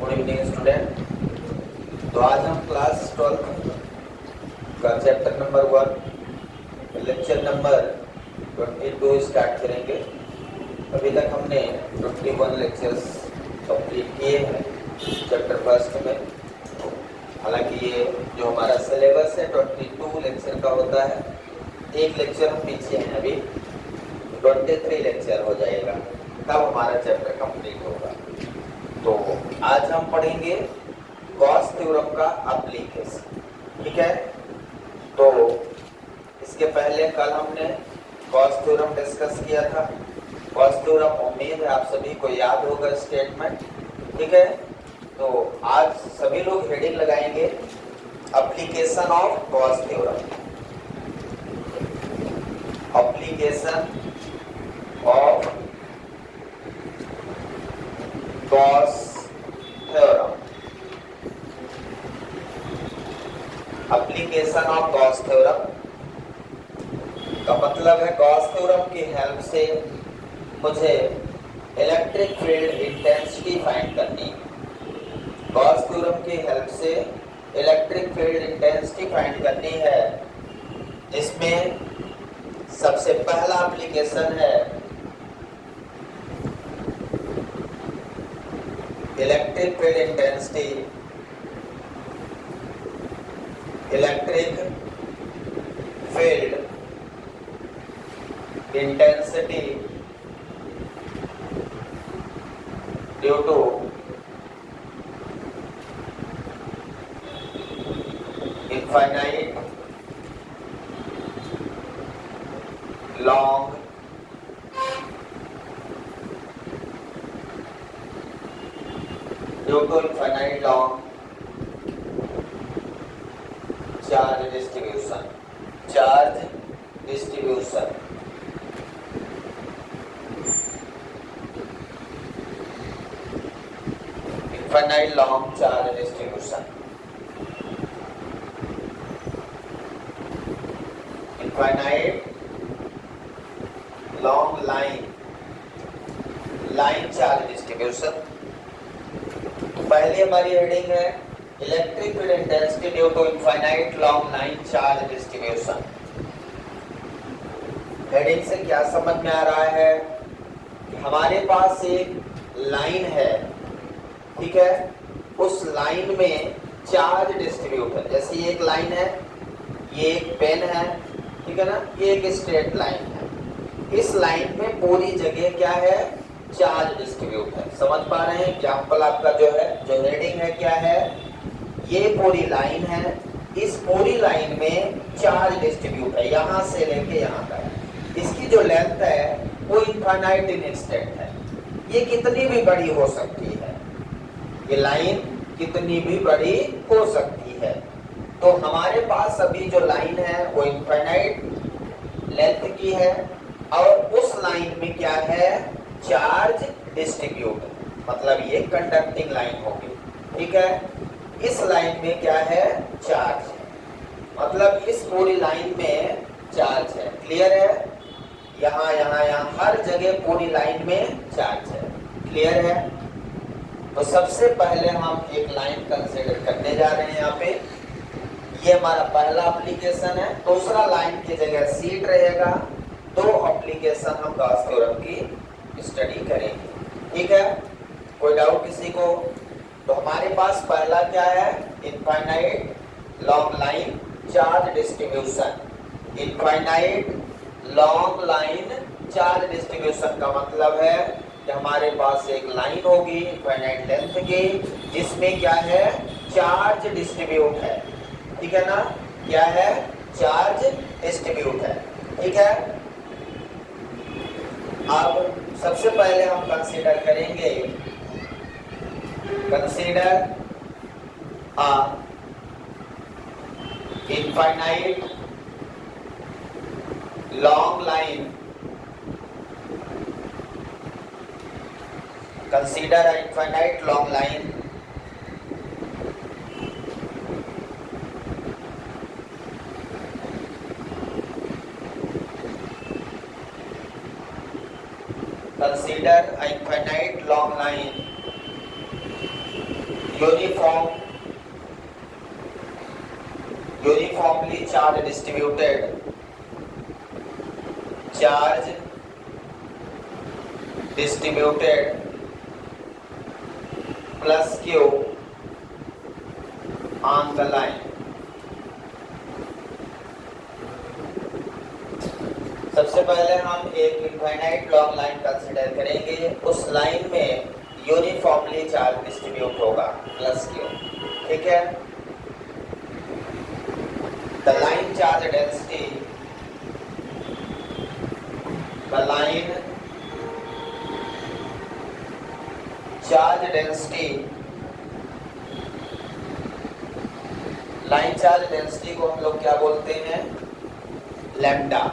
Good evening student. तो आज हम क्लास 12 का chapter number 1 lecture number 22 start करेंगे। अभी तक हमने 21 लेक्चर्स कंप्लीट किए हैं चैप्टर फर्स्ट में। हालांकि ये जो हमारा सिलेबस है 22 लेक्चर का होता है। एक लेक्चर हम पीछे हैं, अभी 23 लेक्चर हो जाएगा तब हमारा चैप्टर कंप्लीट होगा। तो आज हम पढ़ेंगे गॉस थ्योरम का एप्लीकेशन, ठीक है। तो इसके पहले कल हमने गॉस थ्योरम डिस्कस किया था। गॉस थ्योरम उम्मीद है आप सभी को याद होगा स्टेटमेंट, ठीक है। तो आज सभी लोग हेडिंग लगाएंगे application of Gauss theorem, application of Gauss theorem, application of Gauss theorem का मतलब है गॉस थ्योरम की हेल्प से मुझे इलेक्ट्रिक फील्ड इंटेंसिटी फाइंड करनी है। गॉस थ्योरम की हेल्प से इलेक्ट्रिक फील्ड इंटेंसिटी फाइंड करनी है, जिसमें सबसे पहला एप्लीकेशन है electric field intensity, electric field intensity due to infinite long charge distribution, charge distribution, infinite long charge distribution, infinite long line charge distribution। पहली हमारी हेडिंग है electric field intensity due to infinite long line charge distribution. Heading से क्या समझ में आ रहा है कि हमारे पास एक लाइन है, ठीक है। उस लाइन में चार्ज डिस्ट्रीब्यूट है। जैसे ये एक लाइन है, ये एक पेन है, ठीक है ना, ये एक स्ट्रेट लाइन है। इस लाइन में पूरी जगह क्या है, चार्ज डिस्ट्रीब्यूट है। समझ पा रहे हैं? एग्जाम्पल आपका जो है, जो हेडिंग है क्या है, ये पूरी लाइन है, इस पूरी लाइन में चार्ज डिस्ट्रीब्यूट है यहां से लेके यहां तक। इसकी जो लेंथ है वो इनफाइनाइट इन एक्सटेंट है। ये कितनी भी बड़ी हो सकती है, ये लाइन कितनी भी बड़ी हो सकती है। तो हमारे पास अभी जो लाइन है वो इनफाइनाइट लेंथ की है, और उस लाइन में क्या है, चार्ज डिस्ट्रीब्यूट, मतलब ये कंडक्टिंग लाइन होगी, ठीक है। इस लाइन में क्या है, चार्ज है, मतलब इस पूरी लाइन में चार्ज है। क्लियर है? यहाँ यहाँ यहाँ हर जगह पूरी लाइन में चार्ज है। क्लियर है? तो सबसे पहले हम एक लाइन कंसीडर करने जा रहे हैं। यहाँ पे ये हमारा पहला एप्लीकेशन है। दूसरा लाइन की जगह सीट रहेगा। दो एप्लीकेशन हम गॉस थ्योरम की स्टडी करेंगे, ठीक है। कोई डाउट किसी को? तो हमारे पास पहला क्या है, infinite long line charge distribution. Infinite long line charge distribution का मतलब है कि हमारे पास एक लाइन होगी इनफाइनाइट लेंथ की, जिसमें क्या है, चार्ज डिस्ट्रीब्यूट है, ठीक है ना। क्या है, चार्ज डिस्ट्रीब्यूट है, ठीक है। अब सबसे पहले हम कंसीडर करेंगे, consider a infinite long line, consider a infinite long line consider a infinite long line uniformly charge distributed plus Q on the line. सबसे पहले हम एक इनफाइनाइट लॉन्ग लाइन कंसीडर करेंगे। उस लाइन में यूनिफॉर्मली चार्ज डिस्ट्रीब्यूट होगा plus Q. ठीक है, the line charge density, the line charge density, line charge density को हम लोग क्या बोलते हैं? Lambda.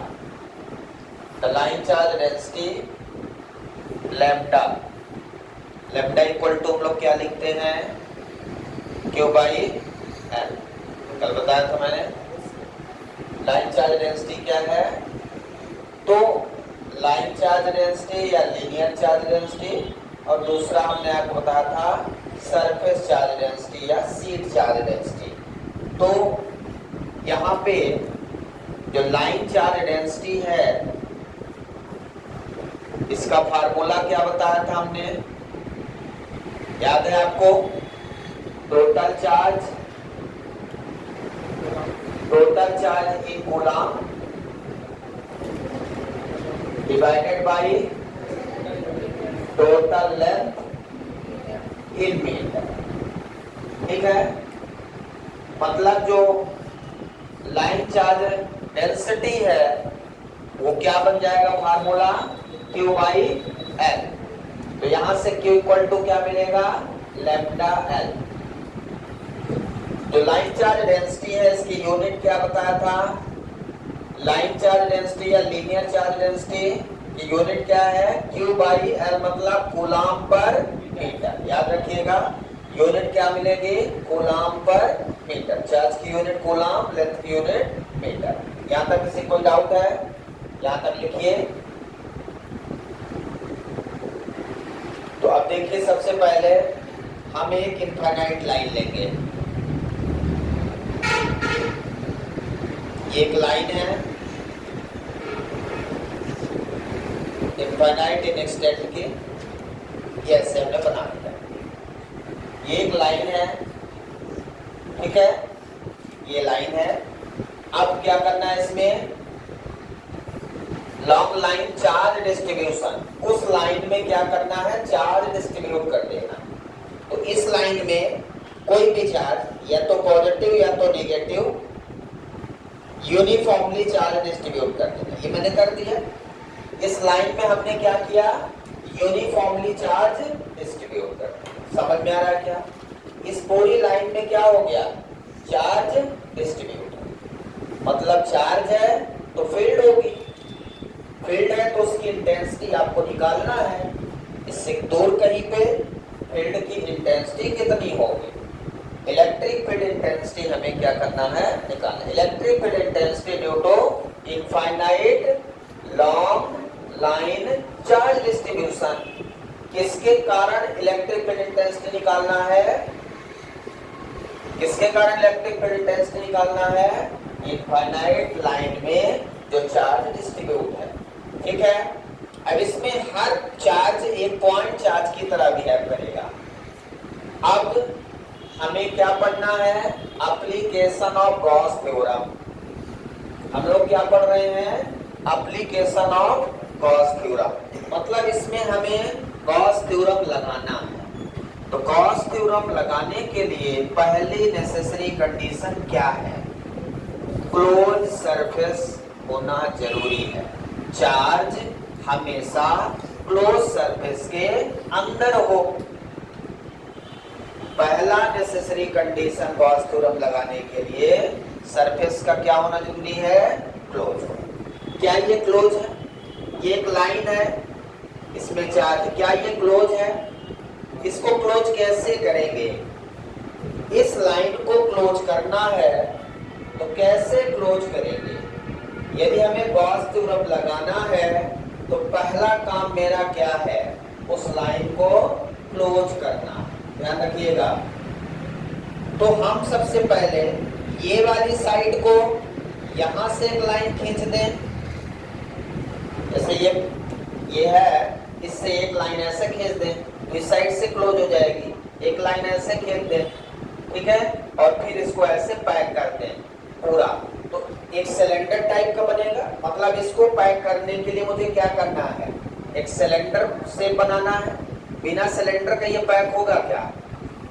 The line charge density lambda, lambda equal to हम लोग क्या लिखते हैं? Q by L. कल बताया था मैंने लाइन चार्ज डेंसिटी क्या है। तो लाइन चार्ज डेंसिटी या लीनियर चार्ज डेंसिटी, और दूसरा हमने आपको बताया था सरफेस चार्ज डेंसिटी या शीट चार्ज डेंसिटी। तो यहाँ पे जो लाइन चार्ज डेंसिटी है इसका फार्मूला क्या बताया था हमने? याद है आपको? Total charge in coulomb divided by total length in metre. ठीक है, मतलब जो लाइन चार्ज डेंसिटी है वो क्या बन जाएगा फार्मूला? Q by L. तो यहां से Q इक्वल टू क्या मिलेगा? Lambda L. जो लाइन चार्ज डेंसिटी है इसकी यूनिट क्या बताया था? लाइन चार्ज डेंसिटी या लीनियर चार्ज डेंसिटी की यूनिट क्या है? Q बाई एल, मतलब कूलम पर मीटर। याद रखिएगा, यूनिट क्या मिलेगी? कूलम पर मीटर। चार्ज की यूनिट कूलम, लेंथ की यूनिट मीटर। यहां तक किसी कोई डाउट है? यहां तक लिखिए। तो अब देखिए, सबसे पहले हम एक इनफाइनाइट लाइन लेंगे। ये एक लाइन है इनफाइनाइट इन एक्सटेंट की, ये ऐसे हमने बना दिया। ये एक लाइन है, ठीक है, ये लाइन है। अब क्या करना है इसमें? लॉन्ग लाइन चार्ज डिस्ट्रीब्यूशन, उस लाइन में क्या करना है? चार्ज डिस्ट्रीब्यूट कर देना। तो इस लाइन में कोई भी चार्ज या तो पॉजिटिव या तो नेगेटिव यूनिफॉर्मली चार्ज डिस्ट्रीब्यूट कर देना। ये मैंने कर दिया। इस लाइन में हमने क्या किया? यूनिफॉर्मली चार्ज डिस्ट्रीब्यूट कर दिया। समझ में आ रहा है क्या? इस पूरी लाइन में क्या हो गया? Charge distribute. मतलब चार्ज है तो फील्ड होगी, फील्ड है तो उसकी इंटेंसिटी आपको निकालना है। इससे दूर कहीं पे फील्ड की इंटेंसिटी कितनी होगी? इलेक्ट्रिक फील्ड इंटेंसिटी हमें क्या करना है? निकालना। Electric field intensity due to infinite long line charge distribution. किसके कारण इलेक्ट्रिक फील्ड इंटेंसिटी निकालना है? किसके कारण इलेक्ट्रिक फील्ड इंटेंसिटी निकालना है? इनफाइनाइट लाइन में जो चार्ज डिस्ट्रीब्यूट है। ठीक है, अब इसमें हर चार्ज एक पॉइंट चार्ज की तरह बिहेव करेगा। अब हमें क्या पढ़ना है? Application of Gauss theorem. हम लोग क्या पढ़ रहे हैं? Application of Gauss theorem. मतलब इसमें हमें गॉस थ्योरम लगाना है। तो गॉस थ्योरम लगाने के लिए पहली नेसेसरी कंडीशन क्या है? क्लोज सरफेस होना जरूरी है। चार्ज हमेशा क्लोज सरफेस के अंदर हो। पहला नेसेसरी कंडीशन गॉस थ्योरम लगाने के लिए सरफेस का क्या होना जरूरी है? क्लोज हो। क्या ये क्लोज है? ये एक लाइन है, इसमें चार्ज, क्या ये क्लोज है? इसको क्लोज कैसे करेंगे? इस लाइन को क्लोज करना है तो कैसे क्लोज करेंगे? यदि हमें गॉस थ्योरम लगाना है तो पहला काम मेरा क्या है? उस लाइन को क्लोज करना। ध्यान रखिएगा, तो हम सबसे पहले ये वाली साइड को यहां से एक लाइन खींच दें, जैसे ये है, इससे एक लाइन ऐसे खींच दें तो इस साइड से क्लोज हो जाएगी, एक लाइन ऐसे खींच दें, ठीक है, और फिर इसको ऐसे पैक कर दें पूरा, तो एक सिलेंडर टाइप का बनेगा। मतलब इसको पैक करने के लिए मुझे क्या करना है, एक सिलेंडर शेप बनाना है। बिना सिलेंडर का ये पैक होगा क्या?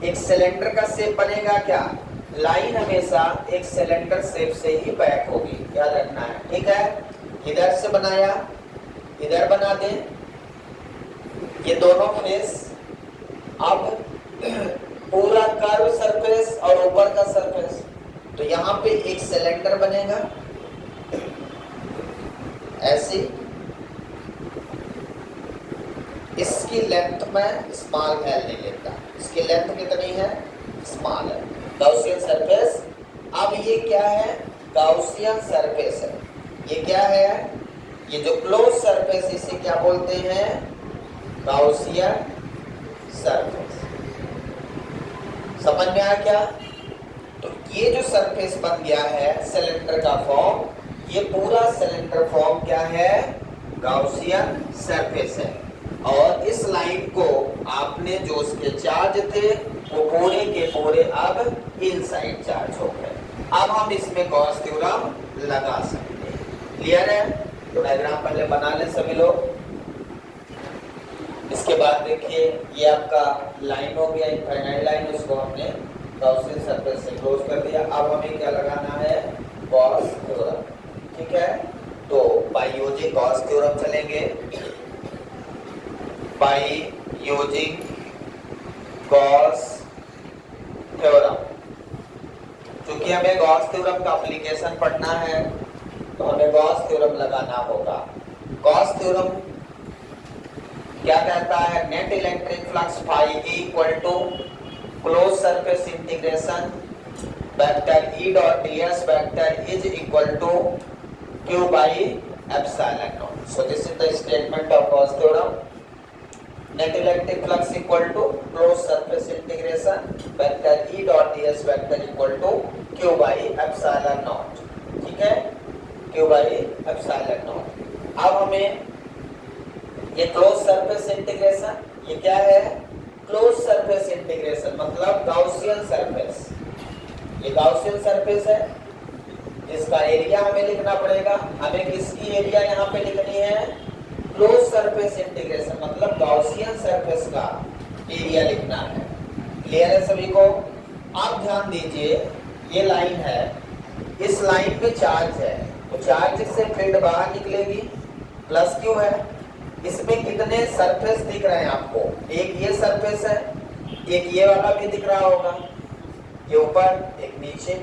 एक सिलेंडर का शेप बनेगा क्या? लाइन हमेशा एक सिलेंडर शेप से ही पैक होगी, याद रखना है, ठीक है। इधर से बनाया, इधर बना दें ये दोनों फेस। अब पूरा कर्व सरफेस और ऊपर का सरफेस, तो यहाँ पे एक सिलेंडर बनेगा ऐसी, इसकी लेंथ में स्मॉल एल ले लेता, इसकी लेंथ कितनी है, स्मॉल है, गाउसियन सरफेस। अब ये क्या है, गाउसियन सरफेस है। ये क्या है, ये जो क्लोज सरफेस इसे क्या बोलते हैं, गाउसियन सरफेस। समझ में आया क्या? तो ये जो सरफेस बन गया है सिलेंडर का फॉर्म, ये पूरा सिलेंडर फॉर्म क्या है, गाउसियन सरफेस है। और इस लाइन को आपने जो उसके चार्ज थे वो पूरे के पूरे अब इनसाइड चार्ज हो गए। अब हम इसमें गॉस थ्योरम लगा सकते हैं। क्लियर है? तो डायग्राम पहले बना लें सभी लोग। इसके बाद देखिए ये आपका लाइन हो गया, इनफाइनाइट लाइन, उसको हमने गाउसियन सरफेस से क्लोज कर दिया। अब हमें क्या लगाना है, गॉस थ्योरम, ठीक है। तो बाय यूजिंग गॉस थ्योरम चलेंगे, बाय यूजिंग गॉस थ्योरम। क्योंकि हमें गॉस थ्योरम का एप्लीकेशन पढ़ना है तो हमें गॉस थ्योरम लगाना होगा। गॉस थ्योरम क्या कहता है, net electric flux phi equal to close surface integration vector E dot ds vector is equal to q by epsilon nought. So this is the statement of Gauss theorem. Net electric flux equal to close surface integration vector E dot ds vector equal to q by epsilon nought, ठीक है, q by epsilon naught. अब हमें ये close surface integration, ये क्या है, close surface integration मतलब Gaussian surface. ये गाउसियन सरफेस है, इसका एरिया हमें लिखना पड़ेगा। हमें किसकी एरिया यहाँ पे लिखनी है, क्लोज सरफेस इंटीग्रेशन मतलब गाउसियन सरफेस का एरिया लिखना है। क्लियर है सभी को? आप ध्यान दीजिए, ये लाइन है, इस लाइन पे चार्ज है, तो चार्ज से फील्ड बाहर निकलेगी, प्लस क्यू है। इसमें कितने सरफेस दिख रहे हैं आपको, एक ये सरफेस है, एक ये वाला भी दिख रहा होगा, ये ऊपर एक नीचे।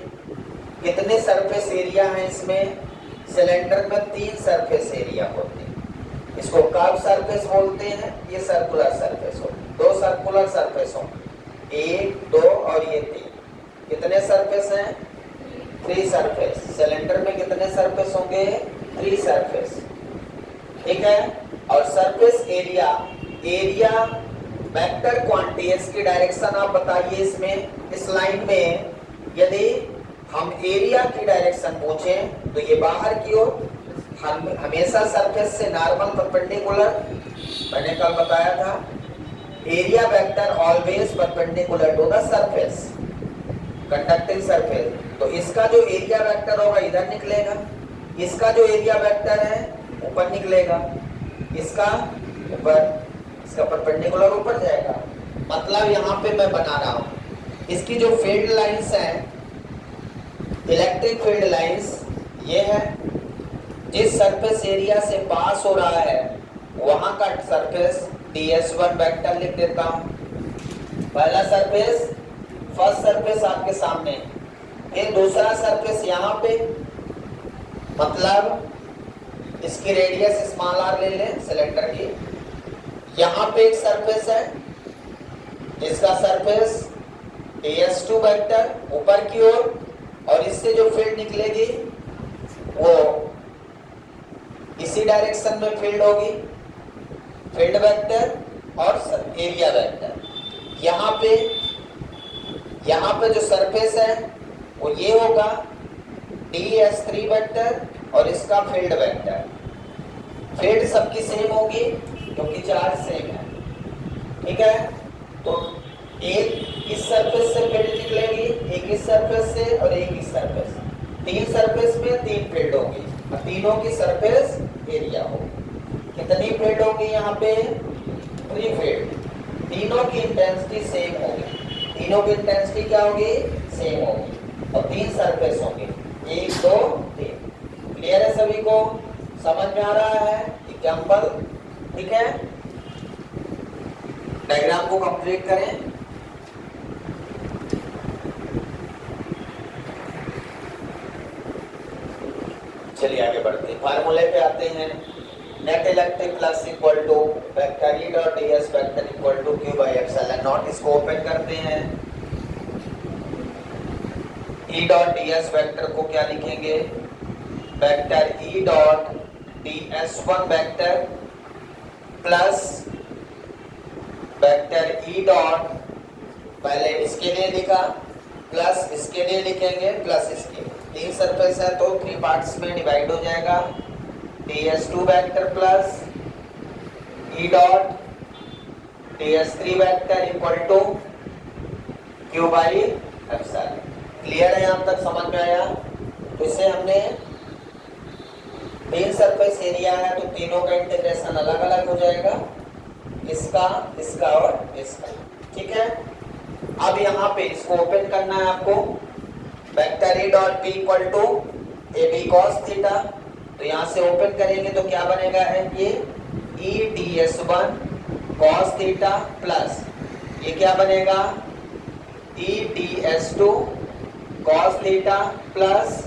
कितने सरफेस एरिया है इसमें, सिलेंडर में 3 सरफेस एरिया होते हैं। इसको कर्व सरफेस बोलते हैं, ये सर्कुलर सरफेस होते हैं। 2 सर्कुलर सरफेस होंगे, 1 2 और ये 3। कितने सरफेस हैं, 3 सरफेस। सिलेंडर में कितने सरफेस होंगे, 3 सरफेस, ठीक है। और surface area, area vector quantity, इसकी डायरेक्शन आप बताइए। इसमें इस लाइन में यदि हम एरिया की डायरेक्शन पूछें तो ये बाहर की ओर, हम हमेशा सरफेस से नॉर्मल परपेंडिकुलर, मैंने कल बताया था, area vector always perpendicular to the surface, conducting surface. तो इसका जो एरिया वेक्टर होगा इधर निकलेगा, इसका जो एरिया वेक्टर है ऊपर निकलेगा, इसका ऊपर, इसका परपेंडिकुलर ऊपर जाएगा। मतलब यहाँ पे मैं बना रहा हूँ, इसकी जो फील्ड लाइंस हैं, इलेक्ट्रिक फील्ड लाइंस ये है, जिस सरफेस एरिया से पास हो रहा है वहां का सरफेस ds1 वेक्टर लिख देता हूं। पहला सरफेस, फर्स्ट सरफेस आपके सामने, फिर दूसरा सरफेस यहाँ पे, मतलब इसकी रेडियस स्मॉल r ले लें सिलेंडर की। यहाँ पे एक सरफेस है जिसका सरफेस ds2 वेक्टर ऊपर की ओर, और इससे जो फील्ड निकलेगी वो इसी डायरेक्शन में फील्ड होगी, फील्ड वेक्टर और एरिया वेक्टर। यहाँ पे यहाँ पे जो सरफेस है वो ये होगा ds3 वेक्टर और इसका फील्ड वेक्टर। फील्ड सबकी सेम होगी क्योंकि चार्ज सेम है, ठीक है। तो एक इस सरफेस से फील्ड निकलेगी, एक इस सरफेस से और एक इस सरफेस से। 3 सरफेस में 3 फील्ड होगी और तीनों की सरफेस एरिया होगी। कितनी फील्ड होगी यहाँ पे? 3 फील्ड। तीनों की इंटेंसिटी सेम होगी, तीनों की इंटेंसिटी क्या होगी? सेम होगी और 3 सरफेस होंगे, 1 2 3। क्लियर है सभी को? समझ में आ रहा है एग्जाम्पल? ठीक है, डायग्राम को कंप्लीट करें। चलिए आगे बढ़ते हैं, फार्मूले पे आते हैं। Net electric flux equal to vector E dot ds vector equal to q by epsilon nought. इसको ओपन करते हैं। ई डॉट ds वेक्टर को क्या लिखेंगे? Vector E dot ds1 vector plus vector E dot, पहले इसके लिए लिखा प्लस इसके लिए लिखेंगे प्लस इसके। 3 सरफेस है तो 3 पार्ट्स में डिवाइड हो जाएगा। ds2 vector plus E dot ds3 vector equal to q by epsilon. Clear है? यहाँ तक समझ में आया? तो इसे हमने 3 सरफेस एरिया है तो तीनों का इंटीग्रेशन अलग अलग हो जाएगा, इसका, इसका और इसका, ठीक है। अब यहाँ पे इसको ओपन करना है आपको। Vector A dot B equal to A B cos theta, तो यहाँ से ओपन करेंगे तो क्या बनेगा है ये E D S one cos theta plus ये क्या बनेगा E D S two cos theta plus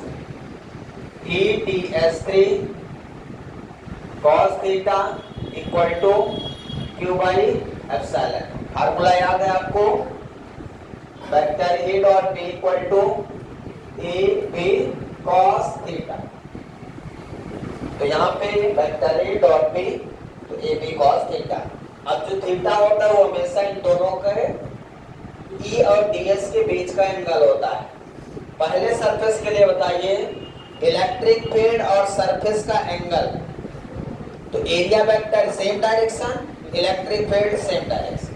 E D S three cos theta equal to Q by epsilon. Formula याद है आपको? Vector A dot B equal to A B cos theta. तो यहाँ पे vector A dot B तो ए B cos theta. अब जो theta होता है वो हमेशा इन दोनों के ई और डीएस के बीच का एंगल होता है। पहले सरफेस के लिए बताइए इलेक्ट्रिक फील्ड और सरफेस का एंगल, तो area vector same direction, electric field same direction.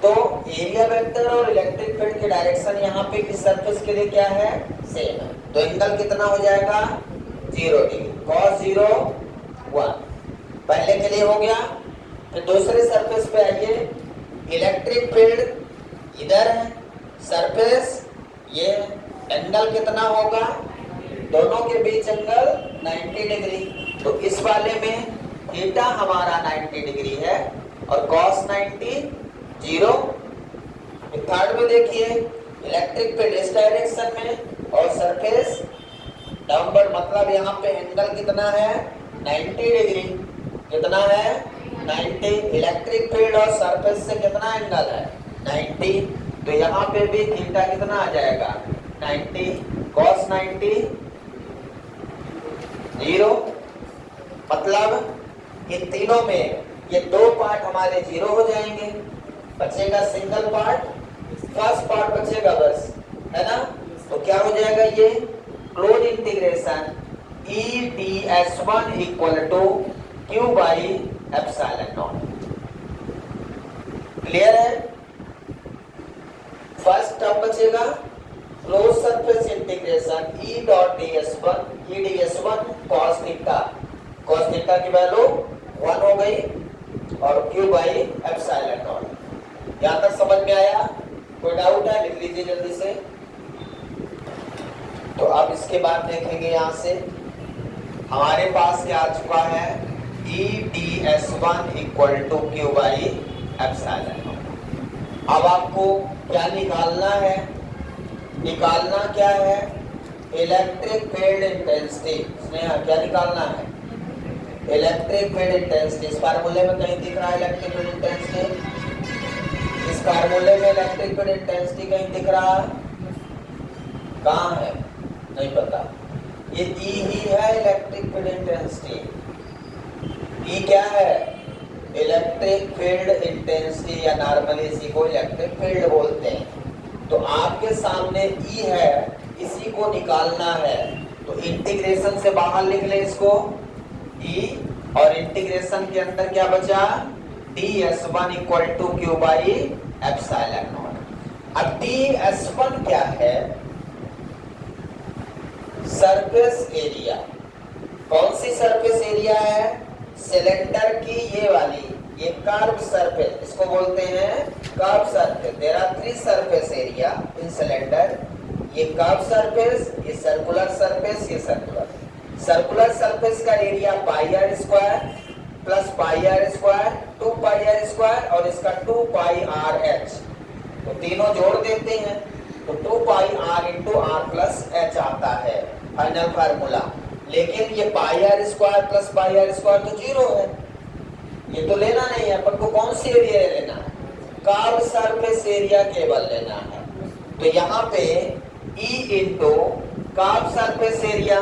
तो एरिया वेक्टर और इलेक्ट्रिक फील्ड की डायरेक्शन यहाँ पे इस सरफेस के लिए क्या है? सेम है। तो एंगल कितना हो जाएगा? 0 डिग्री, cos 0 1। पहले के लिए हो गया। फिर दूसरे सरफेस पे आइए, इलेक्ट्रिक फील्ड इधर है, सरफेस ये, एंगल कितना होगा? दोनों के बीच एंगल 90 डिग्री। तो इस वाले में थीटा हमारा 90 डिग्री है और cos 90 0। थर्ड में देखिए इलेक्ट्रिक फील्ड इस डायरेक्शन में और सरफेस डाउनवर्ड, मतलब यहाँ पे एंगल कितना है? 90 डिग्री। कितना है? 90। इलेक्ट्रिक फील्ड और सरफेस से कितना एंगल है? 90। तो यहाँ पे भी थीटा कितना आ जाएगा? 90 cos 90 0। मतलब इन तीनों में ये 2 पार्ट हमारे 0 हो जाएंगे, बचेगा सिंगल पार्ट, फर्स्ट पार्ट बचेगा बस, है ना। तो क्या हो जाएगा ये close integration E D S one equal to Q by epsilon nought. Clear है? फर्स्ट टर्म बचेगा close surface integration E dot D S one cos theta, cos theta की वैल्यू 1 हो गई और क्यू बाई एप्सिलॉन नॉट। यहाँ तक समझ में आया? कोई डाउट है? लिख लीजिए जल्दी से। तो अब इसके बाद देखेंगे यहाँ से हमारे पास क्या आ चुका है E D S one equal to Q by epsilon. अब आपको क्या निकालना है? निकालना क्या है? Electric field intensity. स्नेहा क्या निकालना है? Electric field intensity. इस फार्मूले में कहीं दिख रहा है इलेक्ट्रिक फील्ड इंटेंसिटी? इस फार्मूले में इलेक्ट्रिक फील्ड इंटेंसिटी कहीं दिख रहा? कहाँ है? नहीं पता। ये ई ही है इलेक्ट्रिक फील्ड इंटेंसिटी। ई क्या है? इलेक्ट्रिक फील्ड इंटेंसिटी, या नॉर्मली इसी को इलेक्ट्रिक फील्ड बोलते हैं। तो आप आपके सामने ई है, इसी को निकालना है, तो इंटीग्रेशन से बाहर लिख ले इसको ई, और इंटीग्रेशन के अंदर क्या बचा, ds1 equal to Q by epsilon naught. अब ds1 क्या है, सरफेस एरिया। कौन सी सरफेस एरिया है, सिलेंडर की ये वाली, ये कर्व सरफेस, इसको बोलते हैं curve surface. There are 3 surface area in cylinder, ये कर्व सरफेस, ये सर्कुलर सरफेस, ये सर्कुलर सरफेस का area pi are square plus pi are square 2 pi are square और इसका 2 पाई आर एच, तो तीनों जोड़ देते हैं तो 2 pi R into R plus H आता है फाइनल फार्मूला। लेकिन ये pi are square plus pi are square तो 0 है, ये तो लेना नहीं है, अपन को कौन सी एरिया लेना है, कर्व सरफेस एरिया केवल लेना है। तो यहाँ पे E into curve surface area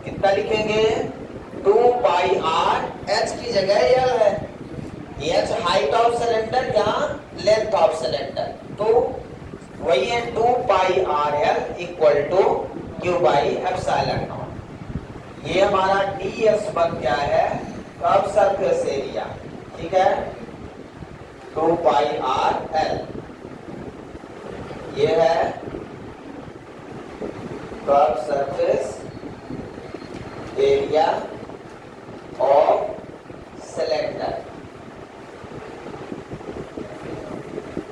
कितना लिखेंगे, 2 पाई आर, एच की जगह L है, एच हाइट ऑफ सिलेंडर, यहाँ लेंथ ऑफ सिलेंडर, तो वही है 2 pi are L equal to Q by epsilon naught. ये हमारा ds1 क्या है, कर्व सरफेस एरिया, ठीक है, 2 पाई आर एल, ये है curve surface area of cylinder,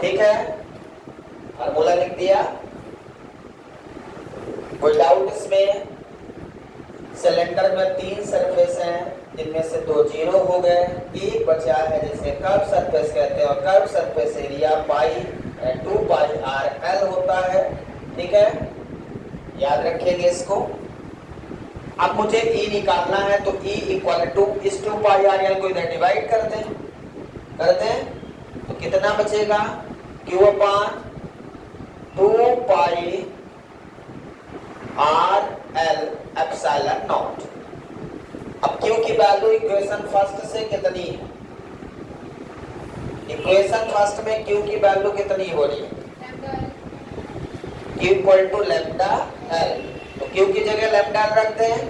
ठीक है, फार्मूला लिख दिया। कोई डाउट इसमें, सिलेंडर में 3 सरफेस हैं, जिनमें से 2 0 हो गए, एक बचा है जिसे कर्व सरफेस कहते हैं, और curve surface area pi 2 pi R L होता है, ठीक है, याद रखेंगे इसको। अब मुझे E निकालना है, तो E इक्वल टू इस 2 पाई आर एल को इधर डिवाइड कर दें, तो कितना बचेगा, Q upon 2 pi are L epsilon naught. अब Q की वैल्यू इक्वेशन फर्स्ट से कितनी है, इक्वेशन फर्स्ट में Q की वैल्यू कितनी हो रही है, Q equal to lambda L, तो Q की जगह लैम्डा रखते हैं,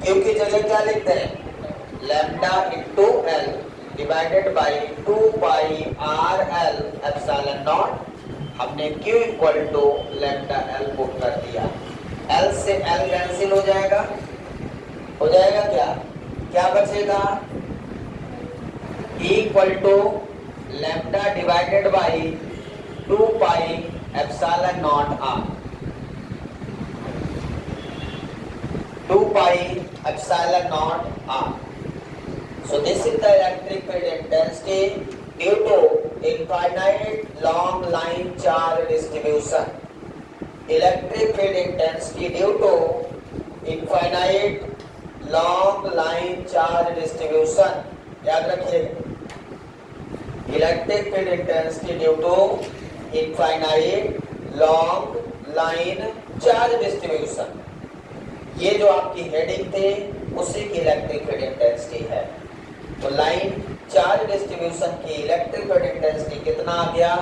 Q की जगह क्या लिखते हैं, lambda into L divided by 2 pi are L epsilon naught. हमने Q equal to lambda L put कर दिया, L से L कैंसिल हो जाएगा क्या बचेगा, E equal to lambda divided by 2 pi epsilon naught r, 2 pi epsilon naught r. So this is the electric field intensity due to infinite long line charge distribution. Electric field intensity due to infinite long line charge distribution. याद रखिएगा, electric field intensity due to infinite long line charge distribution, ये जो आपकी heading थे उसी की electric field intensity है। तो लाइन चार्ज डिस्ट्रीब्यूशन की इलेक्ट्रिक फील्ड इंटेंसिटी कितना आ गया,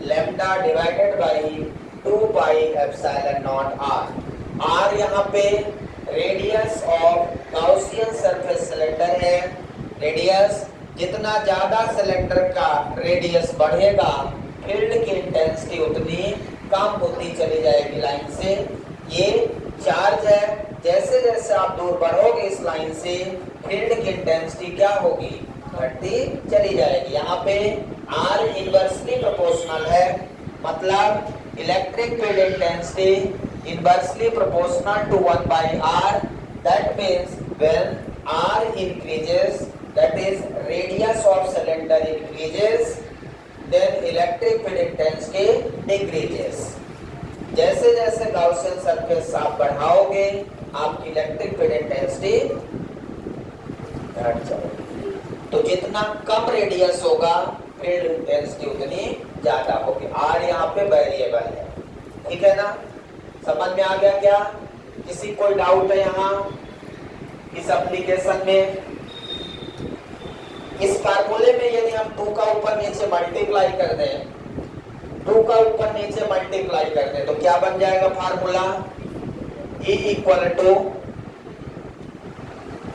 lambda divided by 2 pi epsilon naught r. R यहाँ पे radius of Gaussian surface cylinder है, रेडियस जितना ज्यादा सिलेंडर का रेडियस बढ़ेगा फील्ड की इंटेंसिटी उतनी कम होती चली जाएगी लाइन से। ये चार्ज है, जैसे जैसे आप दूर बढ़ोगे इस लाइन से फील्ड की इंटेंसिटी क्या होगी, बढ़ती चली जाएगी। यहाँ पे R इनवर्सली प्रोपोर्शनल है, मतलब electric field intensity inversely proportional to 1 by R। That means when R increases, that is radius of cylinder increases, then electric field intensity decreases। जैसे जैसे गाउसियन सरफेस आप बढ़ाओगे आपकी इलेक्ट्रिक फील्ड इंटेंसिटी घट जाएगी। तो जितना कम रेडियस होगा फील्ड इंटेंसिटी उतनी ज्यादा होगी। आर यहाँ पे वेरिएबल है, ठीक है ना, समझ में आ गया क्या? किसी कोई डाउट है यहाँ इस एप्लीकेशन में? इस फार्मूले में यदि हम 2 का ऊपर नीचे मल्टीप्लाई कर दें 2 का ऊपर नीचे मल्टीप्लाई करते हैं तो क्या बन जाएगा formula, E equal to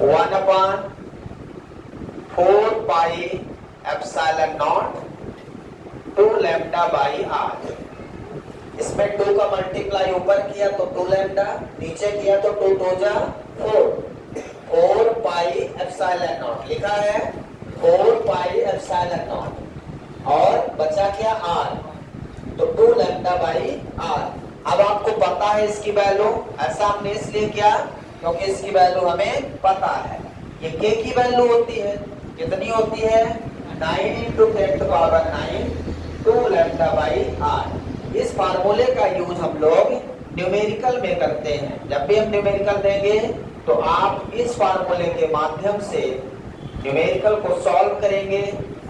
1/4 pi epsilon naught 2 lambda by r. इसमें 2 का मल्टीप्लाई ऊपर किया तो 2 लैम्डा, नीचे किया तो 2 2 जा 4 पाई एप्सिलॉन नॉट लिखा है 4 पाई एप्सिलॉन नॉट और बचा क्या आर, तो 2 लैम्डा बाई आर। अब आपको पता है इसकी वैल्यू, ऐसा हमने इसलिए किया क्योंकि इसकी वैल्यू हमें पता है। ये k की वैल्यू होती है, कितनी होती है 9 × 10⁹ 2 लैम्डा बाई आर। इस फार्मूले का यूज हम लोग न्यूमेरिकल में करते हैं। जब भी हम न्यूमेरिकल देंगे तो आप इस फार्मूले के माध्यम से न्यूमेरिकल को सॉल्व करेंगे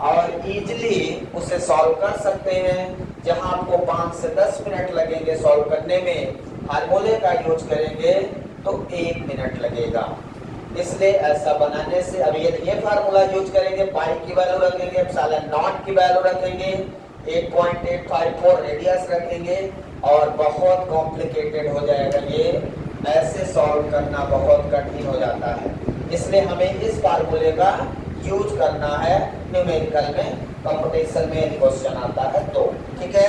और इजीली उसे सॉल्व कर सकते हैं। जहां आपको 5 से 10 मिनट लगेंगे सॉल्व करने में, फार्मूले का यूज करेंगे तो 1 मिनट लगेगा। इसलिए ऐसा बनाने से अभी ये फार्मूला यूज करेंगे, पाई की वैल्यू रखेंगे, एप्सिलॉन नॉट की वैल्यू रखेंगे, 8.854 रेडियस रखेंगे और बहुत कॉम्प्लिकेटेड हो जाएगा। ये ऐसे सॉल्व करना बहुत कठिन हो जाता है, इसलिए हमें इस फार्मूले का यूज करना है न्यूमेरिकल में, कंपटीशन में यदि क्वेश्चन आता है तो। ठीक है,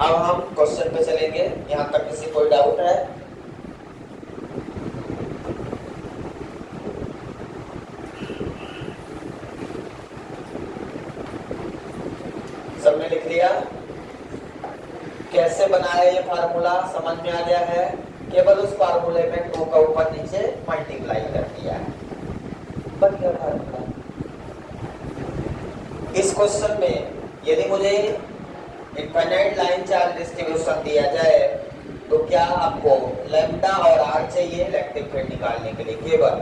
अब हम क्वेश्चन पे चलेंगे। यहां तक किसी कोई डाउट है? सबने लिख लिया? कैसे बनाया ये फार्मूला समझ में आ गया है? केवल उस फार्मूले में 2 का ऊपर नीचे मल्टीप्लाई कर दिया है, बन गया फार्मूला। इस क्वेश्चन में यदि मुझे इनफाइनाइट लाइन चार्ज डिस्ट्रीब्यूशन दिया जाए तो क्या आपको लैम्डा और आर चाहिए इलेक्ट्रिक फील्ड निकालने के लिए? केवल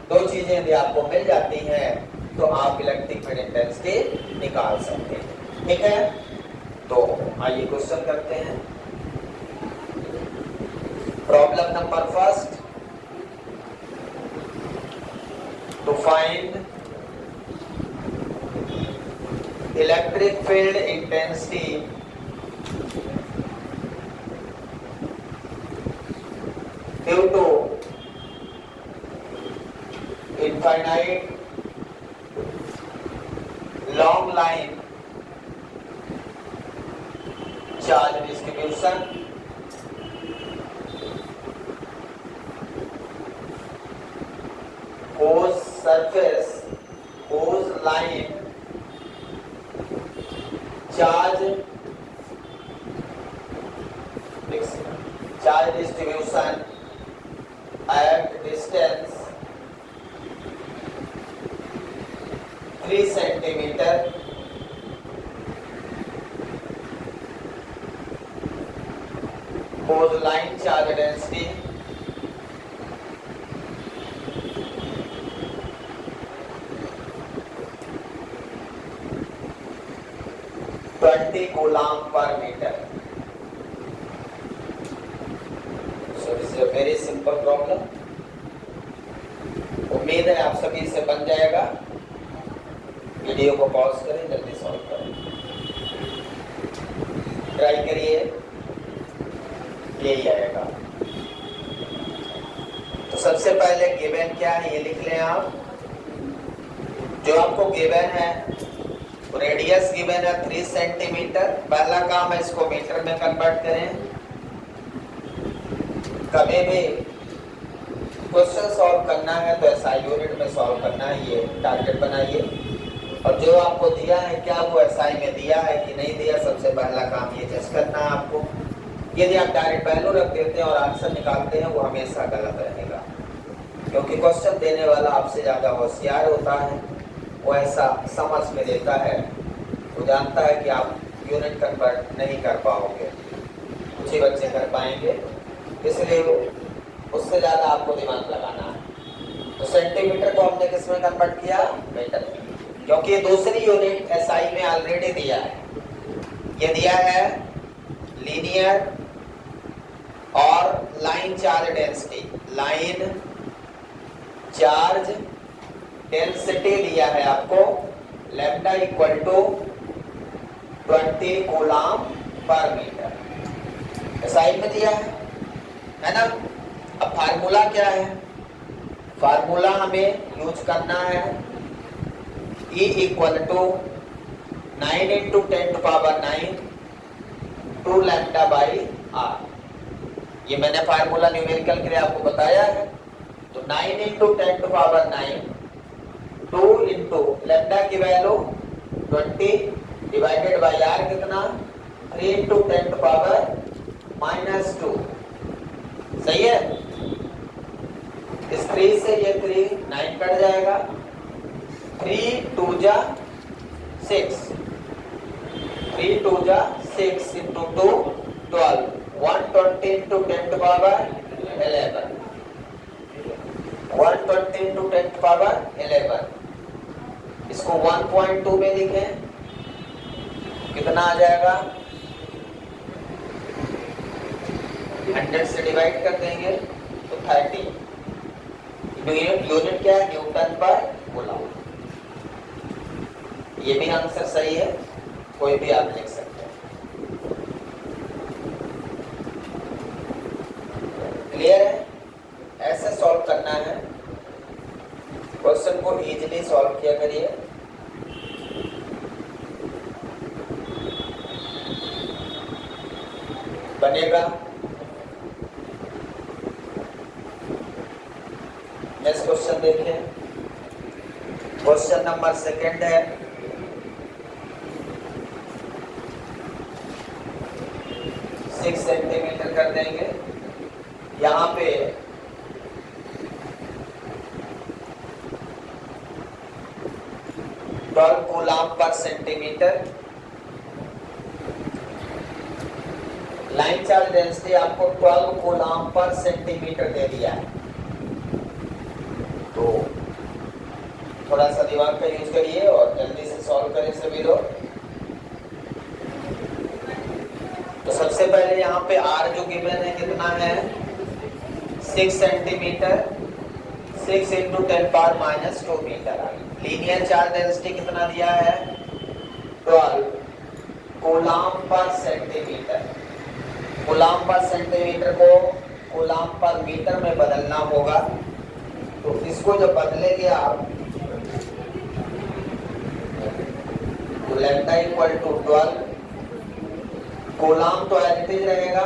2 चीजें यदि आपको मिल जाती हैं तो आप इलेक्ट्रिक फील्ड इंटेंसिटी निकाल सकते हैं। ठीक है, तो आइए क्वेश्चन करते हैं। Problem number first, to find electric field intensity due to infinite long line charge distribution whose surface, whose line charge distribution at distance 3 centimeter whose line charge density 20 coulomb पर metre. So this is a very simple problem. उम्मीद है आप सभी से बन जाएगा। Video को pause करें, जल्दी सॉल्व करें, ट्राई करिए, यही आएगा। तो सबसे पहले गिवन क्या है ये लिख लें आप। जो आपको गिवन है रेडियस गिवन है 3 सेंटीमीटर। पहला काम है इसको मीटर में कन्वर्ट करें। कभी भी क्वेश्चन सॉल्व करना है तो ऐसा यूनिट में सॉल्व करना है, ये टारगेट बनाइए। और जो आपको दिया है क्या वो एसआई में दिया है कि नहीं दिया, सबसे पहला काम ये चेक करना है आपको। यदि आप डायरेक्ट वैल्यू रख देते हैं और आंसर निकालते हैं वो हमेशा गलत रहेगा, क्योंकि क्वेश्चन देने वाला आपसे ज़्यादा होशियार होता है। वो ऐसा समझ में देता है, वो जानता है कि आप यूनिट कन्वर्ट नहीं कर पाओगे, कुछ ही बच्चे कर पाएंगे, इसलिए उससे ज़्यादा आपको दिमाग लगाना है। तो सेंटीमीटर को हमने किस में कन्वर्ट किया? मीटर में, क्योंकि ये दूसरी यूनिट एसआई में ऑलरेडी दिया है। ये दिया है लीनियर और line charge density, line charge density दिया है आपको लैम्डा इक्वल टू 20 कूलम पर मीटर, साइड में दिया है ना। अब फार्मूला क्या है, फार्मूला हमें यूज करना है E equal to 9 into 10 to power 9 2 lambda by r. ये मैंने फार्मूला न्यूमेरिकल के लिए आपको बताया है। तो 9 into 10 to power 9 2 into lambda की वैल्यू 20 डिवाइडेड बाई आर कितना 3 इंटू 10 टू पावर -2। सही है। इस 3 से ये 3 9 कट जाएगा, 3 2 जा 6, 3 2 जा 6 into 2 12 120 into 10 to power 11 120 into 10 to power 11। इसको 1.2 में लिखें, कितना आ जाएगा, 100 से डिवाइड कर देंगे तो 30। यूनिट क्या है, न्यूटन पर कूलम। ये भी आंसर सही है, कोई भी आप लिख सकते हैं। क्लियर है। ऐसे सॉल्व करना है, क्वेश्चन को इजीली सॉल्व किया करिए। बनेगा। नेक्स्ट क्वेश्चन देखिए, क्वेश्चन नंबर 2 है। सिक्स सेंटीमीटर कर देंगे। यहाँ पे coulomb per centimetre. Line charge density आपको 12 कूलम पर सेंटीमीटर दे दिया है। तो थोड़ा सा दिमाग का यूज करिए और जल्दी से सॉल्व करें सभी लोग। तो सबसे पहले यहाँ पे R जो गिवन है कितना है, 6 centimetre, 6 into 10 power -2 metre. Linear charge density कितना दिया है, 12 coulomb per centimetre. Coulomb per centimetre को कूलम पर मीटर में बदलना होगा। तो इसको जब बदलेंगे आप तो लैम्डा इक्वल टू 12, कूलम तो एज इट इज रहेगा,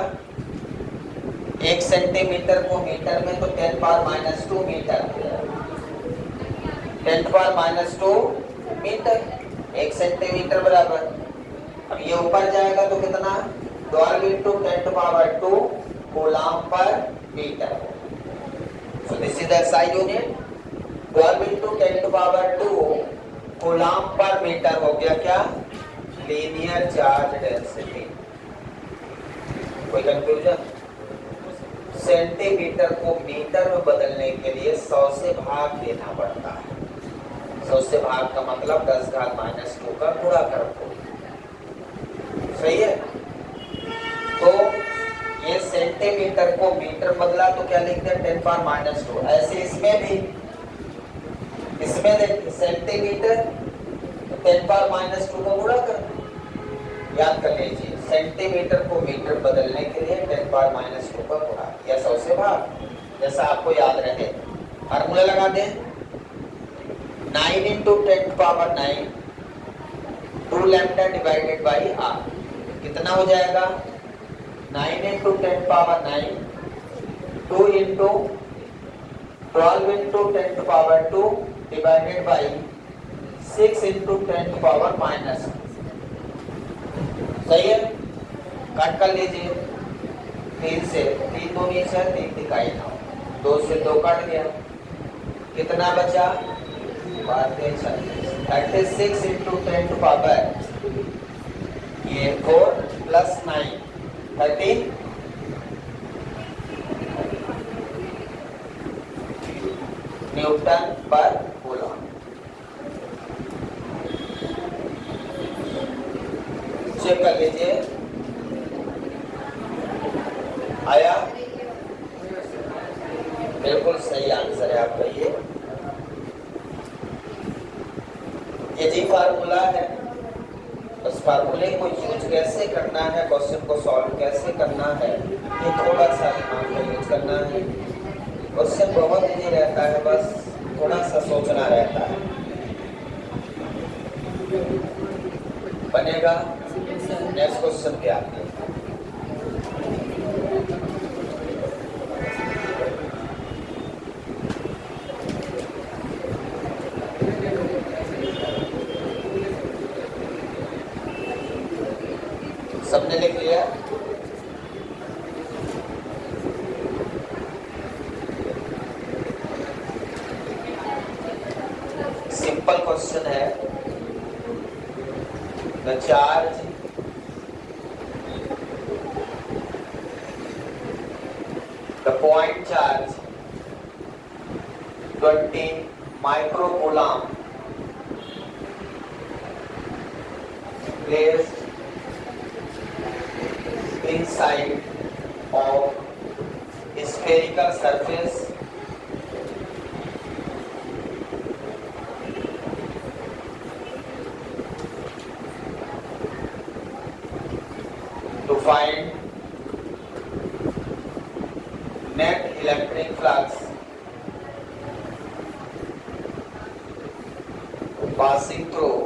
1 सेंटीमीटर को मीटर में तो 10 power -2 metre, 10 power -2 metre, 1 centimetre बराबर। अब ये ऊपर जाएगा तो कितना, 12 इंटू 10 पावर 2 कूलम पर metre. So this is the SI unit, 12 into 10 to power 2 coulomb पर मीटर हो गया क्या, लीनियर चार्ज डेंसिटी। कोई कंफ्यूजन? सेंटीमीटर को मीटर में बदलने के लिए 100 से भाग देना पड़ता है। 100 से भाग का मतलब 10 घात -2 का गुणा करो। सही है। तो ये सेंटीमीटर को मीटर बदला तो क्या लिखते हैं, 10 पावर -2। ऐसे इसमें भी, इसमें देखिए सेंटीमीटर 10 पावर -2 को गुणा कर, याद कर लीजिए सेंटीमीटर को मीटर बदलने के लिए 10 पावर -2 का गुणा या 100 से भाग, जैसा आपको याद रहे। फार्मूला लगा दें, 9 into 10 power 9 2 lambda divided by r. कितना हो जाएगा, 9 into 10 power 9 2 into 12 into 10 power 2 divided by 6 into 10 power -। सही है। कट कर लीजिए, 3 से 3 2 नीचे 3 दिखाई ना, 2 से 2 कट गया, कितना बचा, 36 इंटू 10 पावर ये 4 प्लस 9 13 न्यूटन पर कूलम। चेक कर लीजिए, आया, बिल्कुल सही आंसर है आपका। ये जी फार्मूला फार्मूला है, उस फार्मूले को यूज कैसे करना है, क्वेश्चन को सॉल्व कैसे करना है, ये थोड़ा सा दिमाग को यूज करना है। क्वेश्चन बहुत इजी रहता है, बस थोड़ा सा सोचना रहता है। बनेगा? नेक्स्ट क्वेश्चन क्या है? सबने लिख लिया? सिंपल क्वेश्चन है। The charge the point charge 20 microcoulomb placed inside of spherical surface to find net electric flux passing through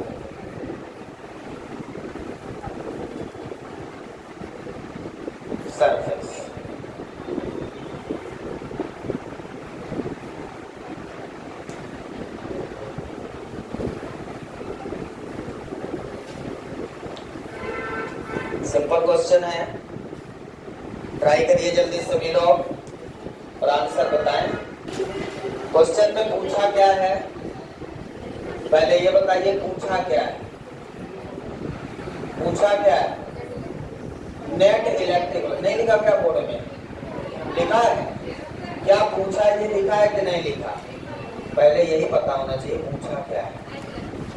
surface. Simple question है, ट्राई करिए जल्दी सभी लोग और आंसर बताएं। क्वेश्चन में पूछा क्या है, पहले ये बताइए पूछा क्या है? पूछा क्या है? नेट इलेक्ट्रिक, नहीं लिखा क्या बोर्ड में? लिखा है क्या? पूछा ये लिखा है कि नहीं लिखा? पहले यही पता होना चाहिए पूछा क्या है।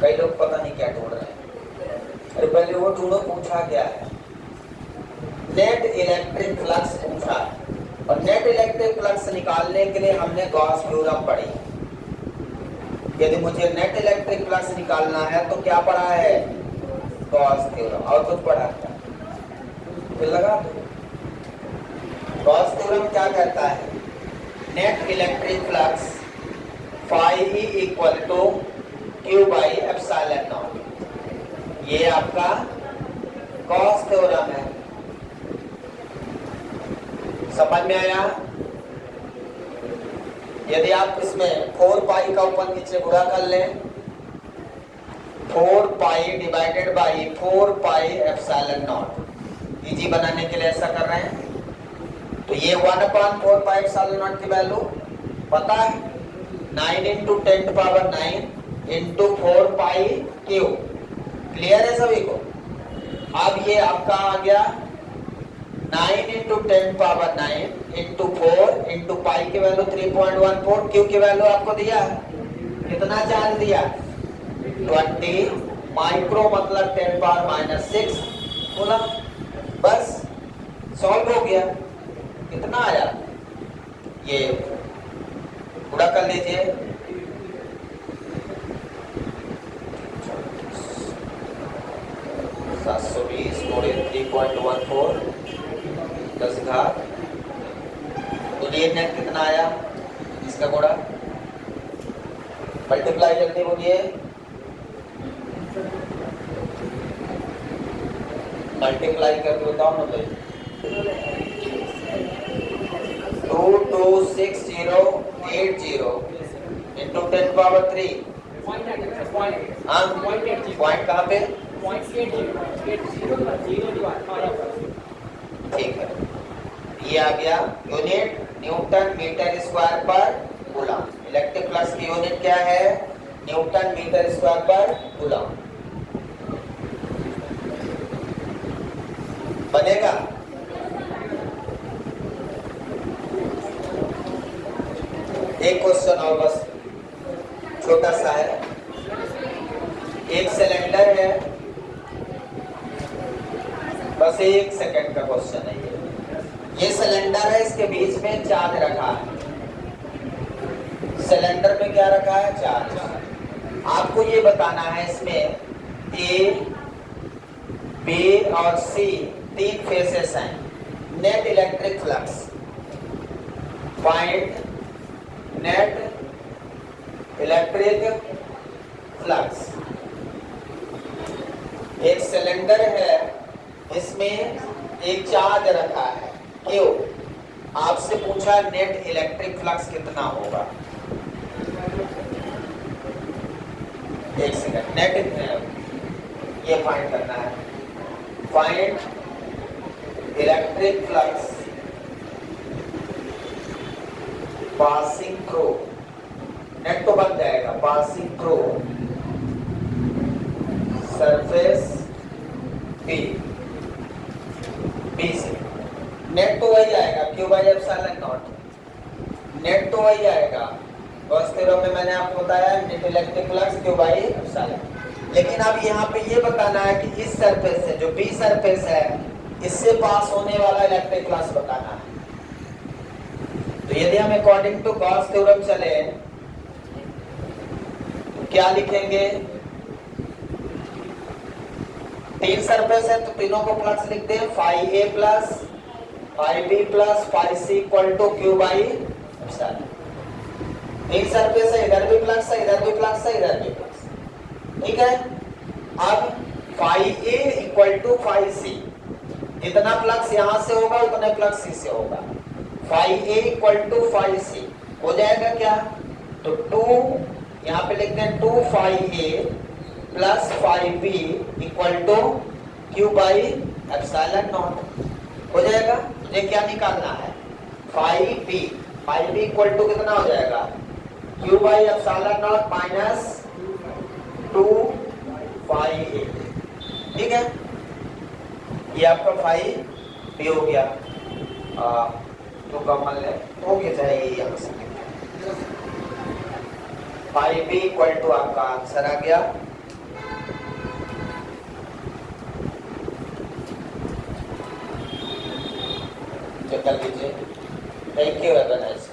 कई लोग पता नहीं क्या ढूंढ रहे हैं, अरे पहले वो ढूंढो पूछा क्या है। नेट इलेक्ट्रिक फ्लक्स पूछा है, और नेट इलेक्ट्रिक फ्लक्स निकालने के लिए हमने गॉस थ्योरम पढ़ी। यदि मुझे नेट इलेक्ट्रिक फ्लक्स निकालना है तो क्या पढ़ा है? Gauss theorem. और कुछ पढ़ा था? फिर लगा दो। गॉस थ्योरम क्या कहता है? Net electric flux phi E equal to Q by epsilon naught. ये आपका गॉस थ्योरम है। समझ में आया? यदि आप इसमें 4 पाई का ऊपर नीचे गुणा कर लें, 4 पाई divided by 4 pi epsilon not, easy बनाने के लिए ऐसा कर रहे हैं। तो ये 1/4 पाई एप्सिलॉन नॉट की वैल्यू पता है, 9 × 10⁹ इंटू 4 पाई क्यू। क्लियर है सभी को? अब ये आपका आ गया 9 × 10⁹ इंटू 4 इंटू पाई की वैल्यू 3.14, क्यू की वैल्यू आपको दिया है, कितना चार्ज दिया? 20 माइक्रो मतलब 10⁻⁻6 बोला, बस सॉल्व हो गया। कितना आया? ये पूरा कर लीजिए। सात 720 × 3.14 10 घात। तो ये नेट कितना आया इसका गुणा? मल्टीप्लाई जल्दी बोलिए, मल्टीप्लाई करके बताओ ना भाई। 226,080 इंटू 10⁻3। हाँ पॉइंट कहाँ पे? ठीक है, ये आ गया यूनिट न्यूटन मीटर स्क्वायर पर कूलम। इलेक्ट्रिक फ्लक्स की यूनिट क्या है? न्यूटन मीटर स्क्वायर पर कूलम। बनेगा? एक क्वेश्चन और बस, छोटा सा है। एक सिलेंडर है, बस 1 सेकंड का क्वेश्चन है ये सिलेंडर है, इसके बीच में चार्ज रखा है। सिलेंडर में क्या रखा है? चार्ज। आपको ये बताना है इसमें ए, बी और सी 3 फेसेस हैं। Net electric flux, find net electric flux. एक सिलेंडर है, इसमें एक चार्ज रखा है क्यों, आपसे पूछा नेट इलेक्ट्रिक फ्लक्स कितना होगा। एक सेकंड, नेट ये फाइंड करना है। Find electric flux passing through, net तो बन जाएगा, passing through surface B, B से। नेट तो वही आएगा Q by epsilon naught, net तो वही आएगा। गॉस थ्योरम में मैंने आपको बताया net electric flux Q by epsilon. लेकिन अब यहाँ पे ये बताना है कि इस सरफेस से, जो बी सरफेस है, इससे पास होने वाला इलेक्ट्रिक फ्लक्स बताना है। तो यदि हम अकॉर्डिंग टू गॉस थ्योरम चले तो क्या लिखेंगे, 3 सरफेस है तो तीनों को फ्लक्स लिखते हैं, phi A plus phi B plus phi C equal to Q by epsilon. 3 surface है, इधर भी फ्लक्स है, इधर भी फ्लक्स है, इधर भी फ्लक्स, ठीक है। अब phi A equal to phi C, जितना फ्लक्स यहां से होगा उतने फ्लक्स सी से होगा। Phi A equal to phi C हो जाएगा क्या, तो 2 यहाँ पे लिखते हैं 2 phi A plus phi B equal to Q by epsilon naught हो जाएगा। मुझे क्या निकालना है, फाई बी इक्वल टू कितना हो जाएगा, Q by epsilon naught minus 2 phi A, ठीक है। ये आपका फाई बी हो गया, तो कॉमन ले हो गया चाहिए यहाँ से, फाई बी इक्वल टू आपका आंसर आ गया। कर लीजिए, thank you, have a nice